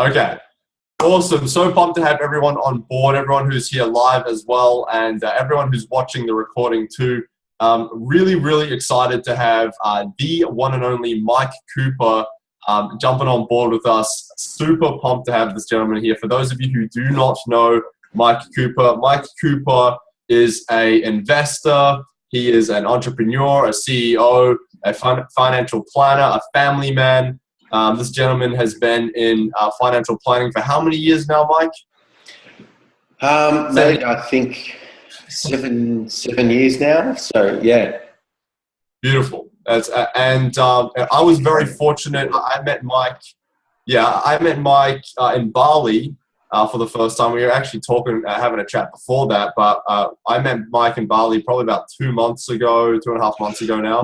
Okay. Awesome. So pumped to have everyone on board, everyone who's here live as well, and everyone who's watching the recording too. Really, really excited to have the one and only Mike Cooper jumping on board with us. Super pumped to have this gentleman here. For those of you who do not know Mike Cooper is an investor. He is an entrepreneur, a CEO, a financial planner, a family man. This gentleman has been in financial planning for how many years now, Mike? Maybe I think seven years now. So yeah. Beautiful. And I was very fortunate. I met Mike. Yeah, I met Mike in Bali for the first time. We were actually talking, having a chat before that. But I met Mike in Bali probably about 2 months ago, 2.5 months ago now.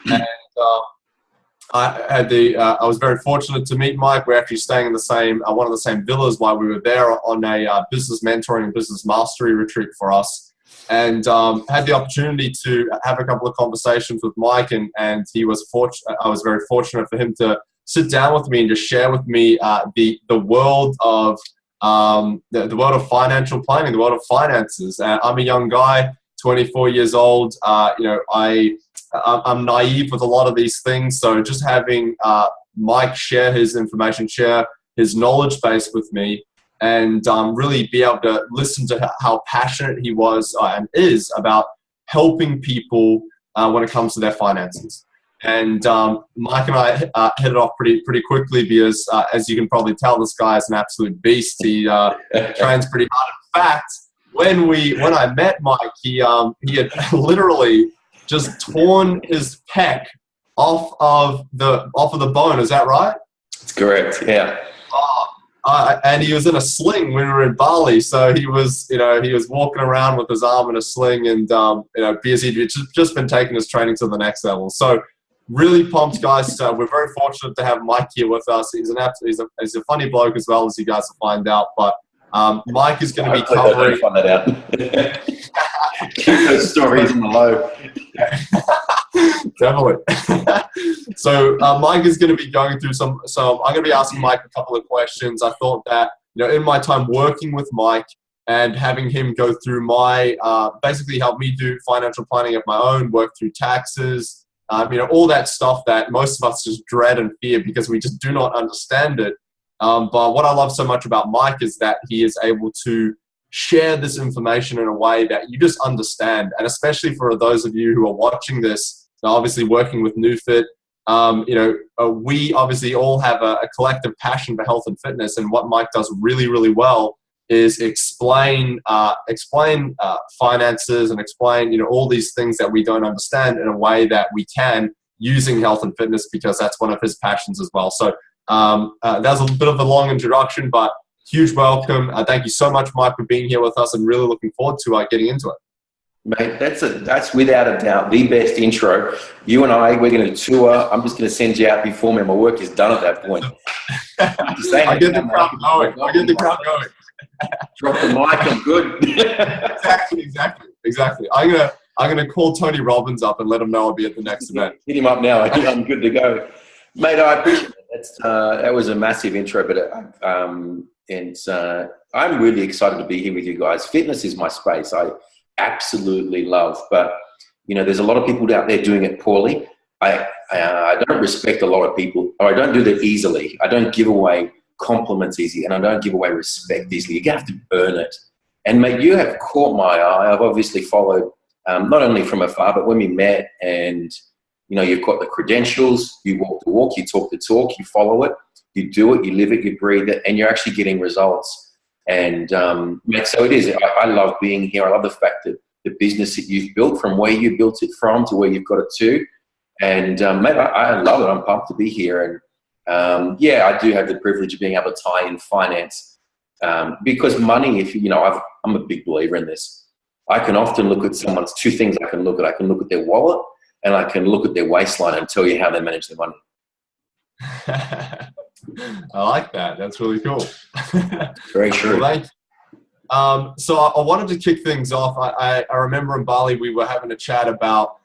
And I was very fortunate to meet Mike. We're actually staying in the same one of the same villas while we were there on a business mentoring and business mastery retreat for us, and had the opportunity to have a couple of conversations with Mike, and he was I was very fortunate for him to sit down with me and just share with me the world of the world of financial planning, the world of finances. I'm a young guy, 24 years old. I'm naive with a lot of these things, so just having Mike share his information, share his knowledge base with me, and really be able to listen to how passionate he was and is about helping people when it comes to their finances. And Mike and I hit it off pretty quickly because, as you can probably tell, this guy is an absolute beast. He trains pretty hard. In fact, when I met Mike, he had literally just torn his pec off of the bone. Is that right? That's correct. Yeah. And he was in a sling when we were in Bali. So he was walking around with his arm in a sling, and because he'd just been taking his training to the next level. So really pumped, guys. We're very fortunate to have Mike here with us. He's a funny bloke as well, as you guys will find out. But Mike is going to be covering. Find that out. Keep those stories in the low. Definitely. So Mike is going to be going through some. So I'm going to be asking Mike a couple of questions. I thought that in my time working with Mike and having him go through my basically help me do financial planning of my own, work through taxes, all that stuff that most of us just dread and fear because we just do not understand it. But what I love so much about Mike is that he is able to share this information in a way that you just understand. And especially for those of you who are watching this, obviously working with NuFit, we obviously all have a collective passion for health and fitness. And what Mike does really, really well is explain finances and explain, all these things that we don't understand in a way that we can using health and fitness, because that's one of his passions as well. So that was a bit of a long introduction, but huge welcome. Thank you so much, Mike, for being here with us, and really looking forward to getting into it. Mate, that's without a doubt the best intro. You and we're going to tour. I'm just going to send you out before my work is done at that point. I get the crowd going. Drop the mic, I'm good. Exactly. I'm gonna call Tony Robbins up and let him know I'll be at the next event. Hit him up now. I'm good to go. Mate, I appreciate it. That was a massive intro, but I'm really excited to be here with you guys. Fitness is my space. I absolutely love, but there's a lot of people out there doing it poorly. I don't respect a lot of people, or I don't do that easily. I don't give away compliments easy, and I don't give away respect easily. You have to earn it. And mate, you have caught my eye. I've obviously followed not only from afar, but when we met, and you've got the credentials, you walk the walk, you talk the talk, you follow it, you do it, you live it, you breathe it, and you're actually getting results. And mate, so it is. I love being here. I love the fact that the business that you've built, from where you built it from to where you've got it to, and mate, I love it. I'm pumped to be here. And I do have the privilege of being able to tie in finance, because money, I'm a big believer in this. I can often look at someone's two things I can look at. I can look at their wallet, and I can look at their waistline and tell you how they manage their money. I like that. That's really cool. Very true. Well, thank you. So I wanted to kick things off. I remember in Bali we were having a chat about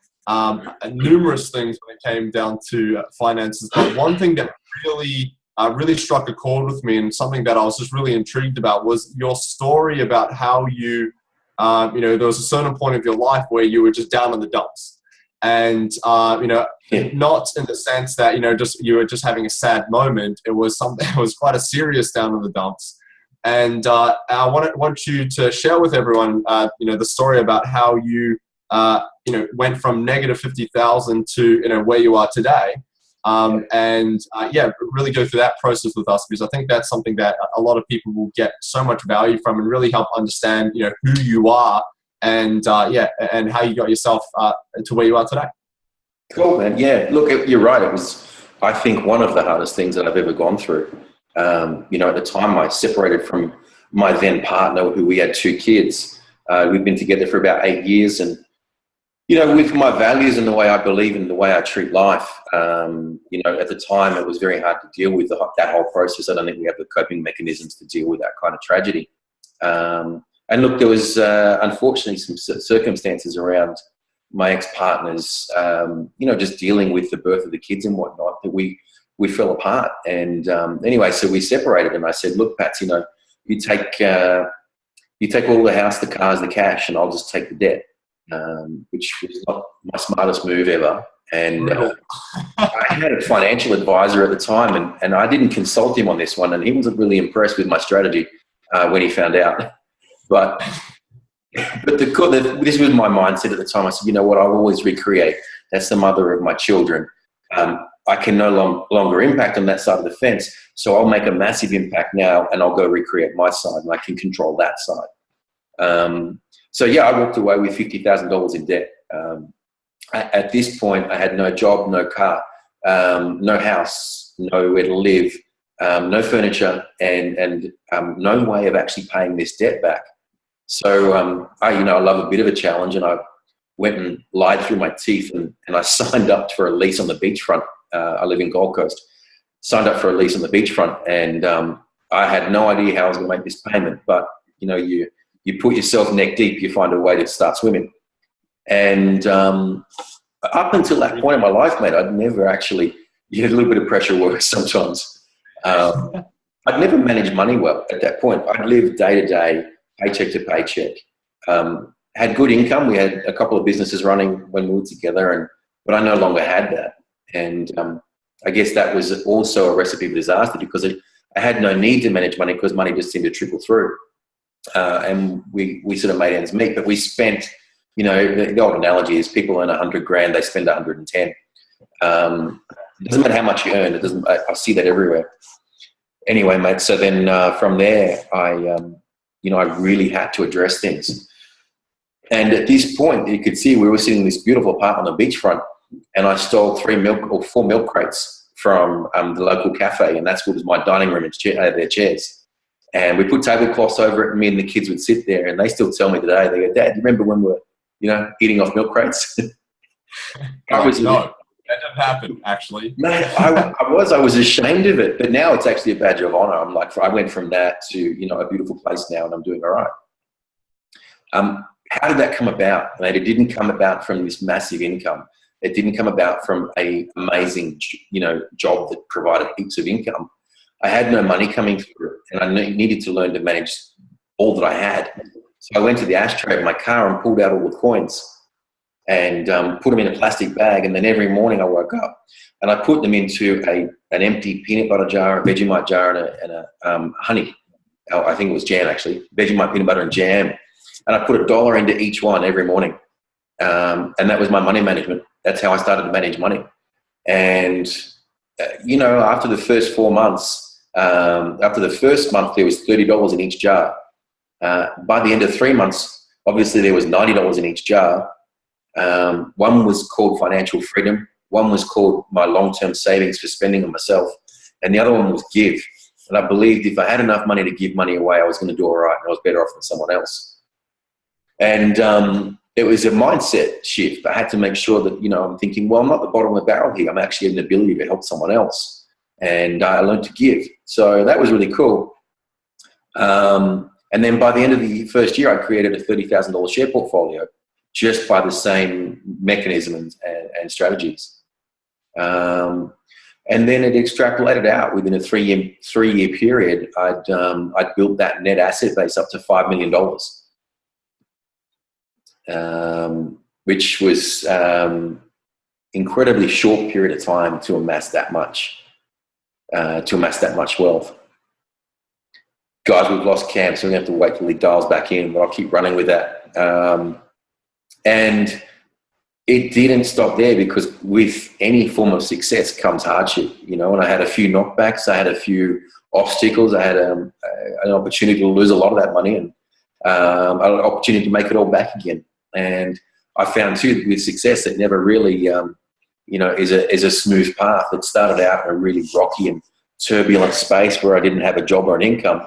numerous things when it came down to finances. But one thing that really really struck a chord with me, and something that I was just really intrigued about was your story about how you, there was a certain point of your life where you were just down in the dumps. And, not in the sense that, you were just having a sad moment. It was something, it was quite a serious down in the dumps. And I want you to share with everyone, the story about how you, went from negative 50,000 to, where you are today. Really go through that process with us, because I think that's something that a lot of people will get so much value from and really help understand, who you are and how you got yourself to where you are today. Cool, man. Yeah, look, you're right. It was, I think, one of the hardest things that I've ever gone through. At the time I separated from my then partner, who we had 2 kids. We've been together for about 8 years, and with my values and the way I believe in the way I treat life, at the time it was very hard to deal with that whole process. I don't think we have the coping mechanisms to deal with that kind of tragedy. And look, there was unfortunately some circumstances around my ex-partners, just dealing with the birth of the kids and whatnot, that we fell apart. And anyway, so we separated, and I said, look, Pats, you take all the house, the cars, the cash, and I'll just take the debt. Which was not my smartest move ever. And I had a financial advisor at the time, and I didn't consult him on this one, and he wasn't really impressed with my strategy when he found out. But this was my mindset at the time. I said, you know what, I'll always recreate. That's the mother of my children. I can no longer impact on that side of the fence, so I'll make a massive impact now, and I'll go recreate my side, and I can control that side. So yeah, I walked away with $50,000 in debt. At this point, I had no job, no car, no house, nowhere to live, no furniture, and no way of actually paying this debt back. So I love a bit of a challenge, and I went and lied through my teeth, and I signed up for a lease on the beachfront. I live in Gold Coast. Signed up for a lease on the beachfront, and I had no idea how I was going to make this payment, but you put yourself neck deep, you find a way to start swimming. And up until that point in my life, mate, I'd never actually, you had a little bit of pressure work sometimes. I'd never managed money well at that point. I'd lived day to day, paycheck to paycheck. Had good income. We had a couple of businesses running when we were together, but I no longer had that. And I guess that was also a recipe for disaster, because I had no need to manage money, because money just seemed to trickle through. And we sort of made ends meet, but we spent, the old analogy is people earn 100 grand, they spend 110. It doesn't matter how much you earn. I see that everywhere. Anyway, mate, so then from there, I really had to address things. And at this point, you could see we were sitting in this beautiful park on the beachfront, and I stole 4 milk crates from the local cafe, and that's what was my dining room and their chairs. And we put tablecloths over it, and me and the kids would sit there, and they still tell me today, they go, Dad, do you remember when we were, eating off milk crates? No, that didn't happen, actually. Man, I was ashamed of it, but now it's actually a badge of honor. I'm like, I went from that to, a beautiful place now, and I'm doing all right. How did that come about? It didn't come about from this massive income. It didn't come about from a amazing, job that provided heaps of income. I had no money coming through, and I needed to learn to manage all that I had. So I went to the ashtray of my car and pulled out all the coins and put them in a plastic bag. And then every morning I woke up and I put them into an empty peanut butter jar, a Vegemite jar, and a honey. I think it was jam, actually. Vegemite, peanut butter, and jam. And I put $1 into each one every morning. And that was my money management. That's how I started to manage money. And, after the first 4 months, after the first month, there was $30 in each jar. By the end of 3 months, obviously there was $90 in each jar. One was called financial freedom. One was called my long-term savings for spending on myself. And the other one was give. And I believed if I had enough money to give money away, I was going to do all right, and I was better off than someone else. And it was a mindset shift. I had to make sure that, I'm thinking, well, I'm not the bottom of the barrel here. I'm actually an ability to help someone else. And I learned to give. So that was really cool. And then by the end of the first year, I created a $30,000 share portfolio just by the same mechanism and strategies. And then it extrapolated out within a three-year period. I'd built that net asset base up to $5 million, which was incredibly short period of time to amass that much wealth. Guys, we've lost Cam, so we're going to have to wait till he dials back in, but I'll keep running with that. And it didn't stop there, because with any form of success comes hardship, you know, and I had a few knockbacks, I had a few obstacles, I had an opportunity to lose a lot of that money, and I had an opportunity to make it all back again. And I found too, with success, it never really, you know, is a smooth path. It started out in a really rocky and turbulent space where I didn't have a job or an income.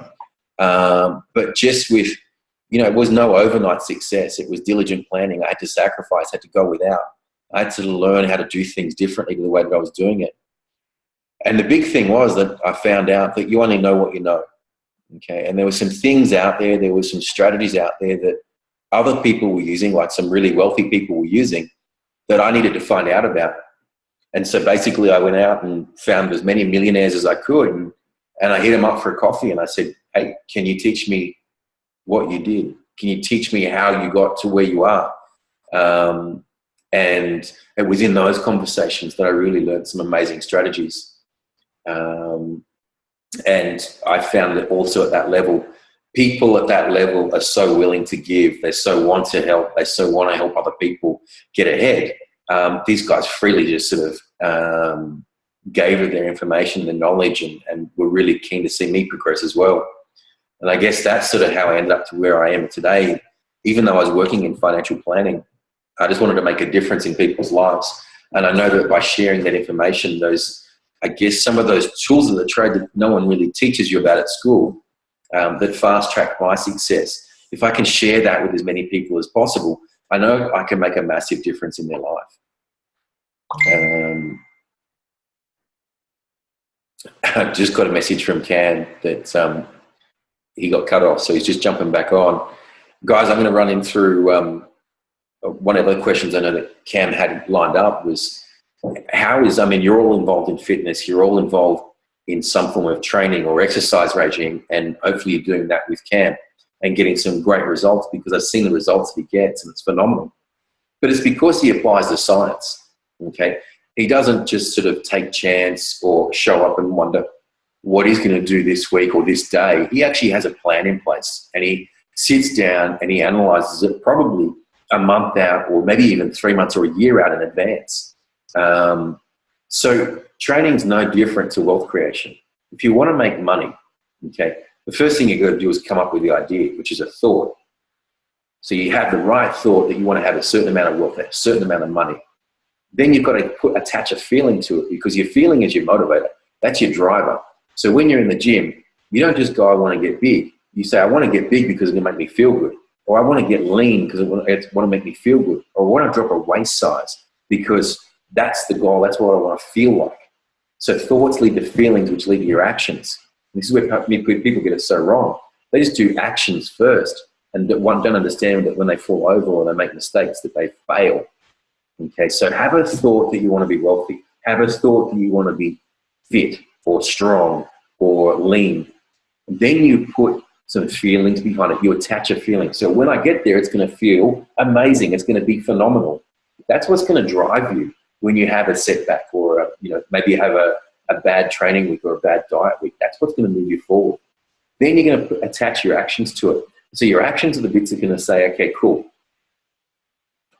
But just with, you know, it was no overnight success. It was diligent planning. I had to sacrifice, had to go without. I had to learn how to do things differently to the way that I was doing it. And the big thing was that I found out that you only know what you know. Okay. And there were some things out there were some strategies out there that other people were using, like some really wealthy people were using, that I needed to find out about. And so basically I went out and found as many millionaires as I could, and I hit them up for a coffee, and I said, hey, can you teach me what you did? Can you teach me how you got to where you are? And it was in those conversations that I really learned some amazing strategies. And I found that also at that level, people at that level are so willing to give. They so want to help. They so want to help other people get ahead. These guys freely just sort of gave of their information, their knowledge, and were really keen to see me progress as well. And I guess that's sort of how I ended up to where I am today. Even though I was working in financial planning, I just wanted to make a difference in people's lives. And I know that by sharing that information, I guess some of those tools of the trade that no one really teaches you about at school, that fast track my success, if I can share that with as many people as possible, I know I can make a massive difference in their life. I just got a message from Cam that he got cut off, so he's just jumping back on. Guys, I'm going to run in through one of the questions I know that Cam had lined up was, I mean, you're all involved in fitness, you're all involved in some form of training or exercise regime, and hopefully you're doing that with Cam and getting some great results, because I've seen the results that he gets and it's phenomenal. But it's because he applies the science, okay? He doesn't just sort of take chance or show up and wonder what he's going to do this week or this day. He actually has a plan in place, and he sits down and he analyzes it probably a month out, or maybe even 3 months or a year out in advance. So training is no different to wealth creation. If you want to make money, okay, the first thing you've got to do is come up with the idea, which is a thought. So you have the right thought that you want to have a certain amount of wealth, a certain amount of money. Then you've got to attach a feeling to it, because your feeling is your motivator. That's your driver. So when you're in the gym, you don't just go, I want to get big. You say, I want to get big because it's going to make me feel good. Or I want to get lean because it want to make me feel good. Or I want to drop a waist size because that's the goal. That's what I want to feel like. So thoughts lead to feelings, which lead to your actions. This is where people get it so wrong. They just do actions first, and don't understand that when they fall over or they make mistakes, that they fail. Okay, so have a thought that you want to be wealthy. Have a thought that you want to be fit or strong or lean. Then you put some feelings behind it. You attach a feeling. So when I get there, it's going to feel amazing. It's going to be phenomenal. That's what's going to drive you when you have a setback, or maybe you have a bad training week or a bad diet week. That's what's going to move you forward. Then you're going to attach your actions to it. So your actions are the bits that are going to say, okay, cool,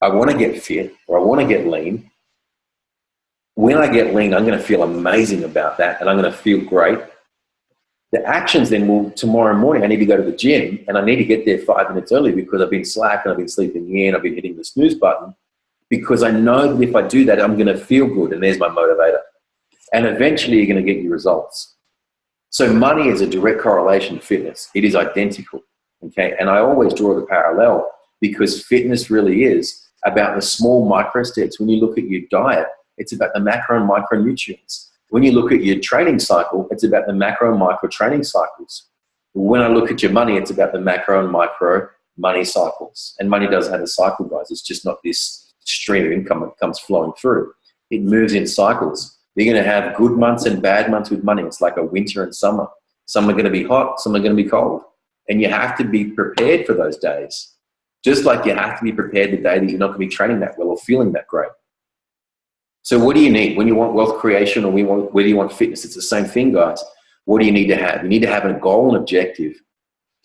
I want to get fit, or I want to get lean. When I get lean, I'm going to feel amazing about that, and I'm going to feel great. The actions then will, tomorrow morning, I need to go to the gym, and I need to get there 5 minutes early because I've been slack and I've been sleeping in, I've been hitting the snooze button, because I know that if I do that, I'm going to feel good, and there's my motivator. And eventually you're going to get your results. So money is a direct correlation to fitness. It is identical, okay? And I always draw the parallel, because fitness really is about the small micro steps. When you look at your diet, it's about the macro and micronutrients. When you look at your training cycle, it's about the macro and micro training cycles. When I look at your money, it's about the macro and micro money cycles. And money does have a cycle, guys. It's just not this stream of income that comes flowing through. It moves in cycles. You're going to have good months and bad months with money. It's like a winter and summer. Some are going to be hot, some are going to be cold. And you have to be prepared for those days. Just like you have to be prepared the day that you're not going to be training that well or feeling that great. So what do you need? When you want wealth creation or whether you want fitness, it's the same thing, guys. What do you need to have? You need to have a goal and objective.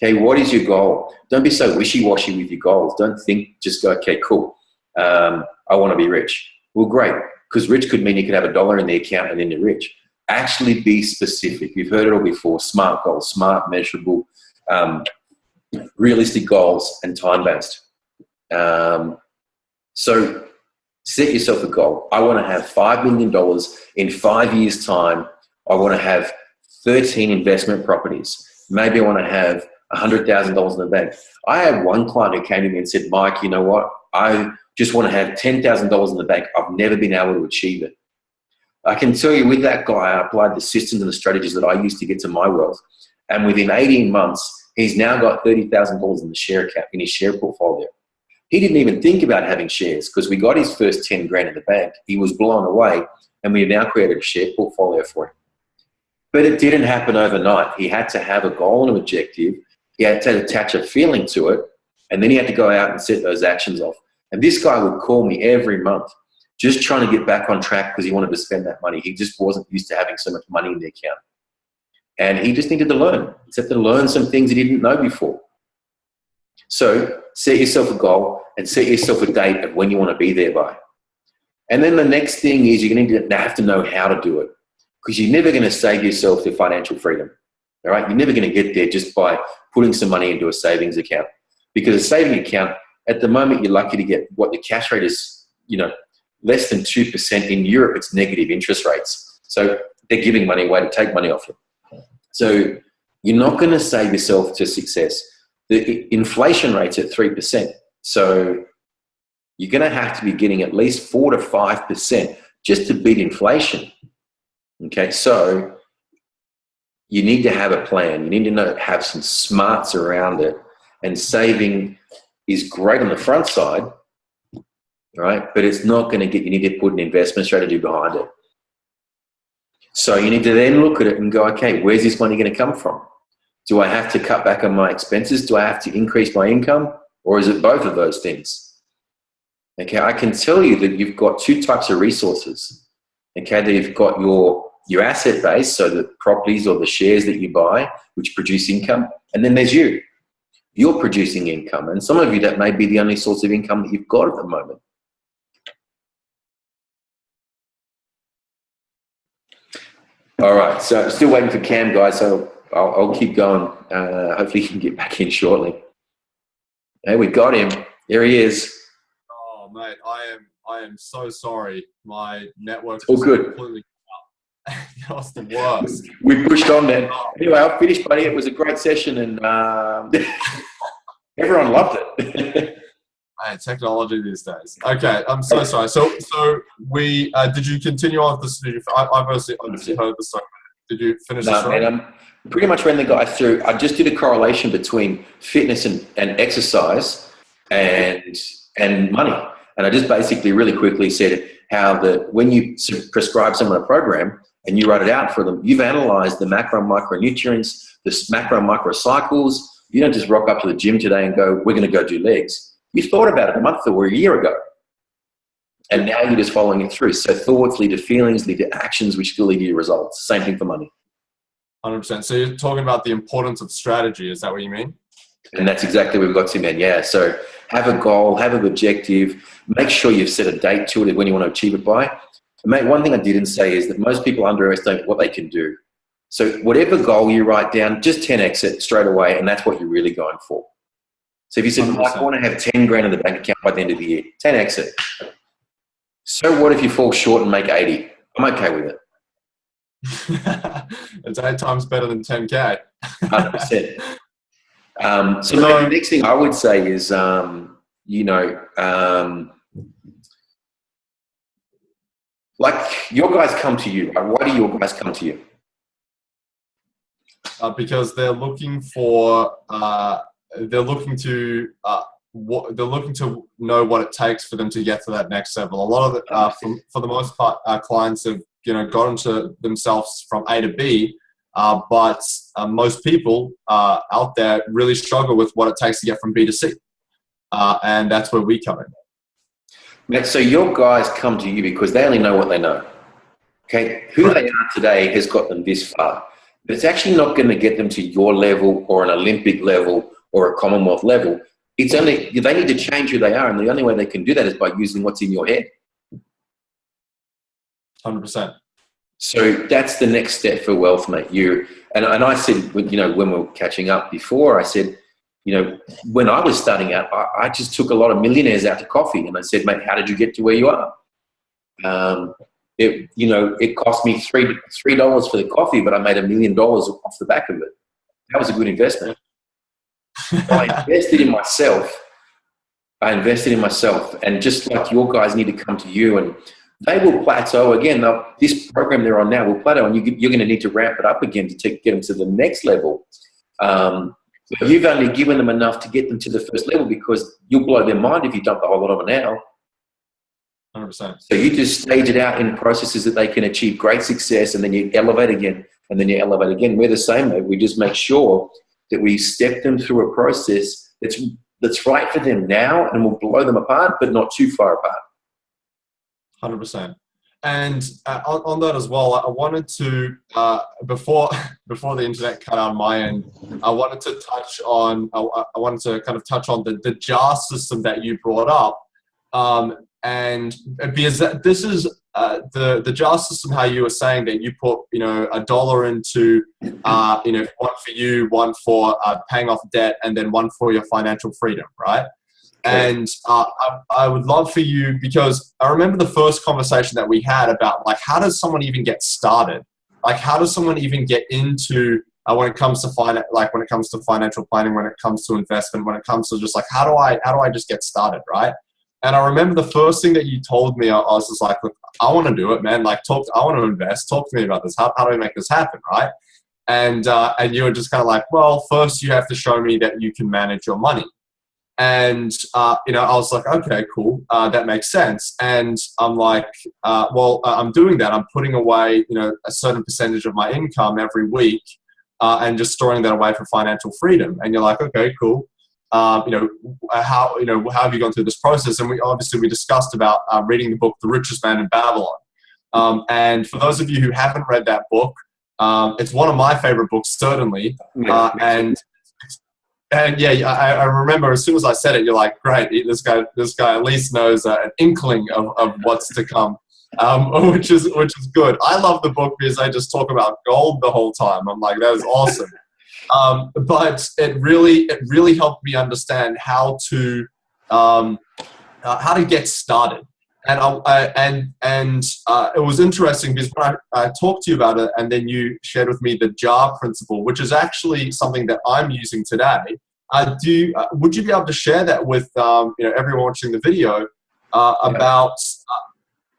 Okay, what is your goal? Don't be so wishy-washy with your goals. Don't think, just go, okay, cool. I want to be rich. Well, great, because rich could mean you could have $1 in the account and then you're rich. Actually be specific. You've heard it all before. Smart goals, smart, measurable, realistic goals, and time-based. So set yourself a goal. I want to have $5 million in 5 years' time. I want to have 13 investment properties. Maybe I want to have $100,000 in the bank. I had one client who came to me and said, Mike, you know what? I just want to have $10,000 in the bank. I've never been able to achieve it. I can tell you with that guy, I applied the systems and the strategies that I used to get to my wealth. And within 18 months, he's now got $30,000 in the share account, in his share portfolio. He didn't even think about having shares because we got his first 10 grand in the bank. He was blown away and we have now created a share portfolio for him. But it didn't happen overnight. He had to have a goal and an objective. He had to attach a feeling to it. And then he had to go out and set those actions off. And this guy would call me every month just trying to get back on track because he wanted to spend that money. He just wasn't used to having so much money in the account. And he just needed to learn. He had to learn some things he didn't know before. So set yourself a goal and set yourself a date of when you want to be there by. And then the next thing is you're going to have to know how to do it because you're never going to save yourself to financial freedom. All right? You're never going to get there just by putting some money into a savings account because a saving account, at the moment, you're lucky to get what the cash rate is, less than 2%. In Europe, it's negative interest rates. So they're giving money away to take money off you. So you're not going to save yourself to success. The inflation rate's at 3%. So you're going to have to be getting at least 4 to 5% just to beat inflation. Okay, so you need to have a plan. You need to have some smarts around it. And saving is great on the front side, right? But it's not going to you need to put an investment strategy behind it. So you need to then look at it and go, okay, where's this money going to come from? Do I have to cut back on my expenses? Do I have to increase my income? Or is it both of those things? Okay, I can tell you that you've got two types of resources. Okay, that you've got your asset base, so the properties or the shares that you buy, which produce income. And then there's you. You're producing income. And some of you, that may be the only source of income that you've got at the moment. All right, so still waiting for Cam, guys, so I'll keep going. Hopefully he can get back in shortly. Hey, we got him. There he is. Oh, mate, I am so sorry. My network all good. Completely up. That was the worst. We pushed on then. Anyway, I'll finish, buddy. It was a great session, and everyone loved it. Man, technology these days. Okay, I'm so sorry. So we did you continue on with this? I've obviously heard the story. Did you finish the story? Man, pretty much ran the guy through. I just did a correlation between fitness and exercise and money. And I just basically really quickly said how when you prescribe someone a program and you write it out for them, you've analyzed the macro and micronutrients, the macro and micro cycles. You don't just rock up to the gym today and go, we're going to go do legs. You thought about it a month or a year ago. And now you're just following it through. So thoughts lead to feelings, lead to actions, which will lead to results. Same thing for money. 100%. So you're talking about the importance of strategy. Is that what you mean? And that's exactly where we've got to, man. Yeah. So have a goal, have an objective, make sure you've set a date to it when you want to achieve it by. And mate, one thing I didn't say is that most people underestimate what they can do. So whatever goal you write down, just 10x it straight away. And that's what you're really going for. So if you said, Mike, I want to have 10 grand in the bank account by the end of the year, 10x it. So what if you fall short and make 80? I'm okay with it. It's 8 times better than 10K. 100%. So the next thing I would say is, like your guys come to you. Right? Why do your guys come to you? Because they're looking for, they're looking to know what it takes for them to get to that next level. A lot of it, for the most part, our clients have got into themselves from A to B. But most people out there really struggle with what it takes to get from B to C. And that's where we come in. So your guys come to you because they only know what they know. Okay, who they are today has got them this far. But it's actually not going to get them to your level or an Olympic level or a Commonwealth level. It's only, they need to change who they are, and the only way they can do that is by using what's in your head. 100%. So that's the next step for wealth, mate. And I said, when we were catching up before, I said, when I was starting out, I just took a lot of millionaires out to coffee, and I said, mate, how did you get to where you are? It cost me $3 for the coffee, but I made $1 million off the back of it. That was a good investment. I invested in myself. And just like your guys need to come to you, and they will plateau again. Now, this program they're on now will plateau, and you're going to need to ramp it up again to get them to the next level. But you've only given them enough to get them to the first level, because you'll blow their mind if you dump the whole lot of it now. 100%. So you just stage it out in processes that they can achieve great success, and then you elevate again, and then you elevate again. We're the same, mate. We just make sure that we step them through a process that's right for them now, and will blow them apart, but not too far apart. 100%. And on that as well, I wanted to, before the internet cut out on my end, I wanted to touch on the jar system that you brought up. And because this is the jar system, how you were saying that you put, $1 into, one for you, one for paying off debt, and then one for your financial freedom, right? And I would love for you, because I remember the first conversation that we had about, like, how does someone even get started? Like, how does someone even get into when it comes to when it comes to financial planning, when it comes to investment, when it comes to just like, how do I just get started, right? And I remember the first thing that you told me, I was just like, look, I want to do it, man. Like, I want to invest. Talk to me about this. How do I make this happen, right? And you were just kind of like, well, first you have to show me that you can manage your money. And, I was like, okay, cool. That makes sense. And I'm like, I'm doing that. I'm putting away, a certain percentage of my income every week and just storing that away for financial freedom. And you're like, okay, cool. How have you gone through this process? And we discussed about reading the book, The Richest Man in Babylon. And for those of you who haven't read that book, it's one of my favorite books, certainly. And yeah, I remember as soon as I said it, you're like, great, this guy at least knows an inkling of what's to come, which is good. I love the book because I just talk about gold the whole time. I'm like, that is awesome. But it really helped me understand how to get started. And it was interesting because when I talked to you about it, and then you shared with me the jar principle, which is actually something that I'm using today. Would you be able to share that with everyone watching the video about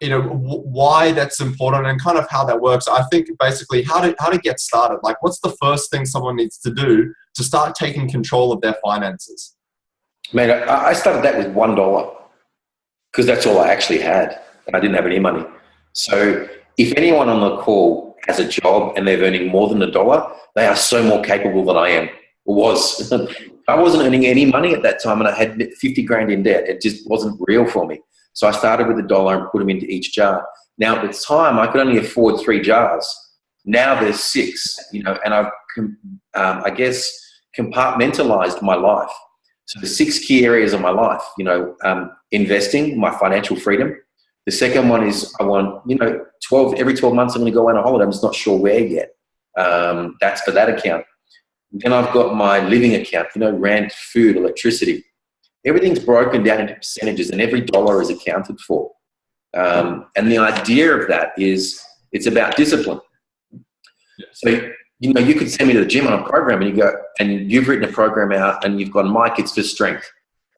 why that's important and kind of how that works? I think basically how to get started. Like, what's the first thing someone needs to do to start taking control of their finances? Man, I started that with $1. Because that's all I actually had. I didn't have any money. So if anyone on the call has a job and they're earning more than $1, they are so more capable than I am, or was. I wasn't earning any money at that time, and I had 50 grand in debt. It just wasn't real for me. So I started with $1 and put them into each jar. Now at the time, I could only afford 3 jars. Now there's 6, and I've, compartmentalized my life. So the 6 key areas of my life, investing, my financial freedom. The second one is I want, every 12 months I'm going to go on a holiday. I'm just not sure where yet. That's for that account. Then I've got my living account, rent, food, electricity. Everything's broken down into percentages, and every dollar is accounted for. And the idea of that is it's about discipline. Yes. So, you could send me to the gym on a program, and you go, and you've written a program out, and you've gone, Mike, it's for strength.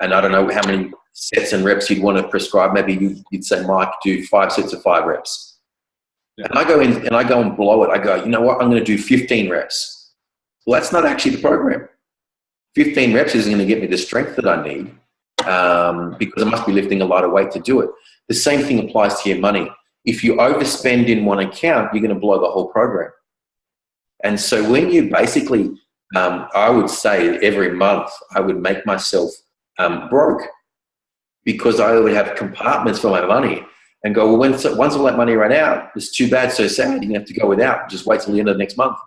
And I don't know how many sets and reps you'd want to prescribe. Maybe you'd say, Mike, do 5 sets of 5 reps. Yeah. And I go in and I go and blow it. I go, you know what? I'm going to do 15 reps. Well, that's not actually the program. 15 reps isn't going to get me the strength that I need because I must be lifting a lot of weight to do it. The same thing applies to your money. if you overspend in one account, you're going to blow the whole program. And so when you basically, I would say every month I would make myself broke, because I would have compartments for my money and go, well, once all that money ran out, it's too bad, so sad, you're going to have to go without. Just wait till the end of next month.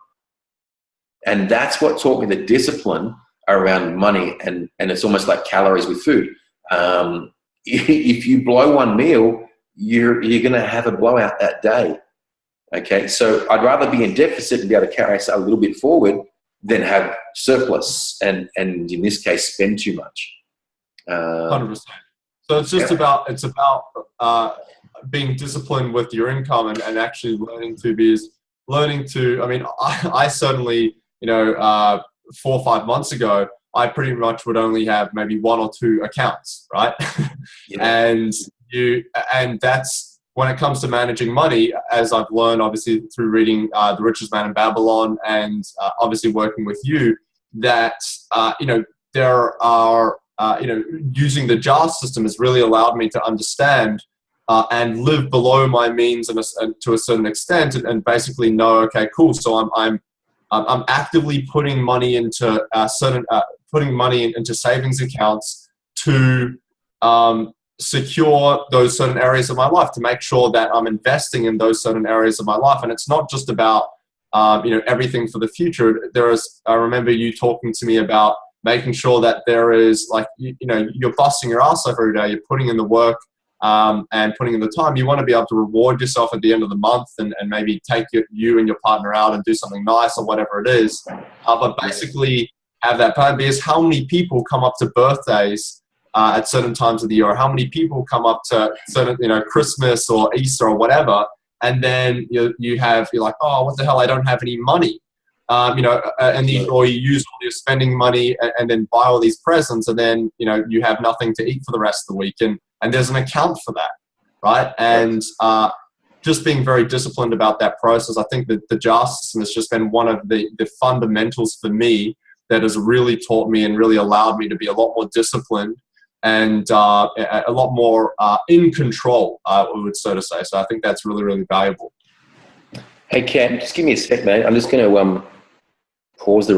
And that's what taught me the discipline around money, and it's almost like calories with food. If you blow one meal, you're going to have a blowout that day. Okay, so I'd rather be in deficit and be able to carry us a little bit forward than have surplus and in this case spend too much. 100%. So it's just about being disciplined with your income and actually learning to. I mean, I certainly, 4 or 5 months ago, I pretty much would only have maybe 1 or 2 accounts, right? Yeah. and that's when it comes to managing money, as I've learned, obviously through reading The Richest Man in Babylon and obviously working with you, that there are using the JAR system has really allowed me to understand and live below my means to a certain extent, and basically know, okay, cool. So I'm actively putting money into into savings accounts to secure those certain areas of my life, to make sure that I'm investing in those certain areas of my life. And it's not just about everything for the future. I remember you talking to me about making sure that there is, like, you're busting your ass off every day, you're putting in the work and putting in the time. You want to be able to reward yourself at the end of the month and maybe take you and your partner out and do something nice or whatever it is. But basically have that plan, because how many people come up to birthdays at certain times of the year, or how many people come up to certain, Christmas or Easter or whatever, and then you're like, oh, what the hell, I don't have any money. Or you use all your spending money and then buy all these presents, and then you have nothing to eat for the rest of the week, and there's an account for that, right? And just being very disciplined about that process. I think that the JAR system has just been one of the fundamentals for me that has really taught me and really allowed me to be a lot more disciplined and a lot more in control, we would so to say. So I think that's really, really valuable. Hey, Cam, just give me a sec, mate. I'm just going to pause the